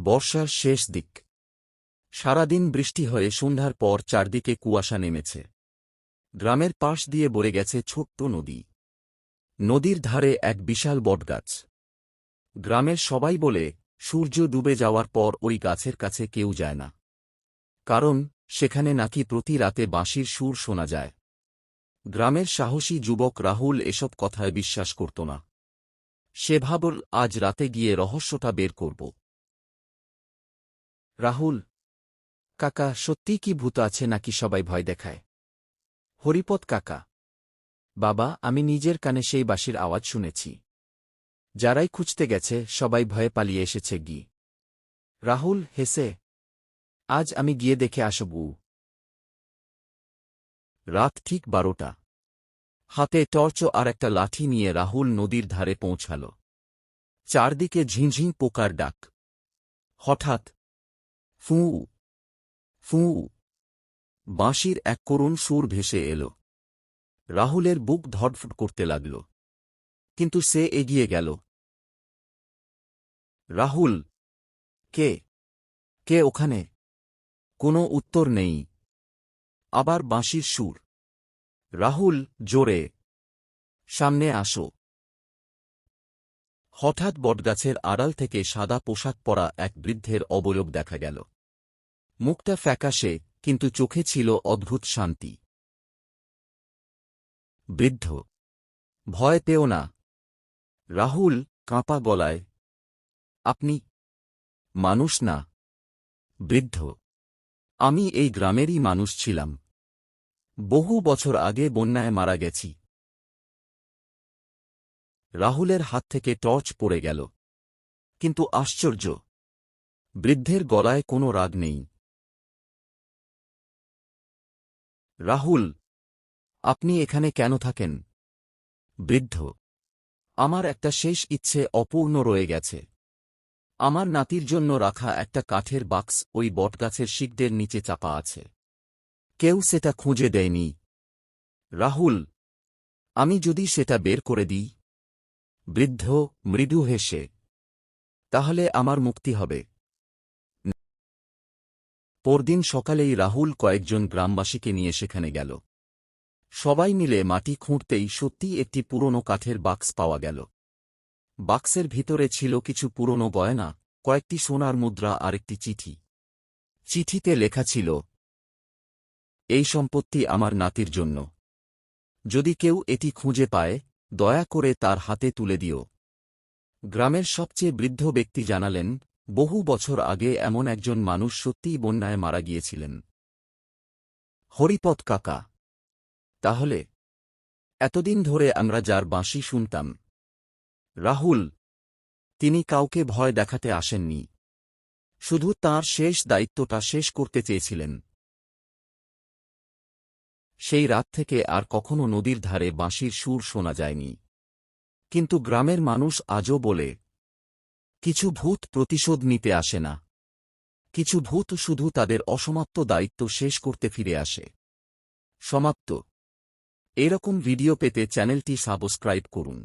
বর্ষার শেষ দিক। সারাদিন বৃষ্টি হয়ে সন্ধ্যার পর চারদিকে কুয়াশা নেমেছে। গ্রামের পাশ দিয়ে বয়ে গেছে ছোট্ট নদী। নদীর ধারে এক বিশাল বটগাছ। গ্রামের সবাই বলে সূর্য ডুবে যাওয়ার পর ওই গাছের কাছে কেউ যায় না, কারণ সেখানে নাকি প্রতি রাতে বাঁশির সুর শোনা যায়। গ্রামের সাহসী যুবক রাহুল এসব কথায় বিশ্বাস করত না। সে ভাবল, আজ রাতে গিয়ে রহস্যটা বের করব। রাহুল কাকা, সত্যিই কি ভূত আছে নাকি সবাই ভয় দেখায়? হরিপদ কাকা: বাবা, আমি নিজের কানে সেই বাঁশির আওয়াজ শুনেছি। যারাই খুঁজতে গেছে সবাই ভয়ে পালিয়ে এসেছে গি। রাহুল হেসে: আজ আমি গিয়ে দেখে আসব। রাত ঠিক 12টা। হাতে টর্চ আর একটা লাঠি নিয়ে রাহুল নদীর ধারে পৌঁছাল। চারদিকে ঝিঁঝিঁ পোকার ডাক। হঠাৎ ফুঁ ফুঁ বাঁশির এক করুণ সুর ভেসে এল। রাহুলের বুক ধড়ফড় করতে লাগল, কিন্তু সে এগিয়ে গেল। রাহুল: কে কে ওখানে? কোনো উত্তর নেই। আবার বাঁশির সুর। রাহুল: জোরে, সামনে আসো। হঠাৎ বটগাছের আড়াল থেকে সাদা পোশাক পরা এক বৃদ্ধের অবয়ব দেখা গেল। মুখটা ফ্যাকাশে, কিন্তু চোখে ছিল অদ্ভুত শান্তি। বৃদ্ধ: ভয় পেও না। রাহুল কাঁপা গলায়: আপনি মানুষ না? বৃদ্ধ: আমি এই গ্রামেরই মানুষ ছিলাম। বহু বছর আগে বন্যায় মারা গেছি। রাহুলের হাত থেকে টর্চ পড়ে গেল, কিন্তু আশ্চর্য, বৃদ্ধের গলায় কোনো রাগ নেই। রাহুল: আপনি এখানে কেন থাকেন? বৃদ্ধ: আমার একটা শেষ ইচ্ছে অপূর্ণ রয়ে গেছে। আমার নাতির জন্য রাখা একটা কাঠের বাক্স ওই বটগাছের শিকড়ের নিচে চাপা আছে। কেউ সেটা খুঁজে দেয়নি। রাহুল: আমি যদি সেটা বের করে দিই? বৃদ্ধ মৃদু হেসে: তাহলে আমার মুক্তি হবে। পরদিন সকালেই রাহুল কয়েকজন গ্রামবাসীকে নিয়ে সেখানে গেল। সবাই মিলে মাটি খুঁড়তেই সত্যিই একটি পুরনো কাঠের বাক্স পাওয়া গেল। বাক্সের ভিতরে ছিল কিছু পুরনো গয়না, কয়েকটি সোনার মুদ্রা আর একটি চিঠি। চিঠিতে লেখা ছিল, এই সম্পত্তি আমার নাতির জন্য। যদি কেউ এটি খুঁজে পায়, দয়া করে তার হাতে তুলে দিও। গ্রামের সবচেয়ে বৃদ্ধ ব্যক্তি জানালেন, বহু বছর আগে এমন একজন মানুষ সত্যিই বন্যায় মারা গিয়েছিলেন। হরিপদ কাকা: তাহলে এতদিন ধরে আমরা যার বাঁশি শুনতাম? রাহুল: তিনি কাউকে ভয় দেখাতে আসেননি, শুধু তাঁর শেষ দায়িত্বটা শেষ করতে চেয়েছিলেন। সেই রাত থেকে আর কখনো নদীর ধারে বাঁশির সুর শোনা যায়নি। কিন্তু গ্রামের মানুষ আজও বলে, কিছু ভূত প্রতিশোধ নিতে আসে না, কিছু ভূত শুধু তাদের অসমাপ্ত দায়িত্ব শেষ করতে ফিরে আসে। সমাপ্ত। এরকম ভিডিও পেতে চ্যানেলটি সাবস্ক্রাইব করুন।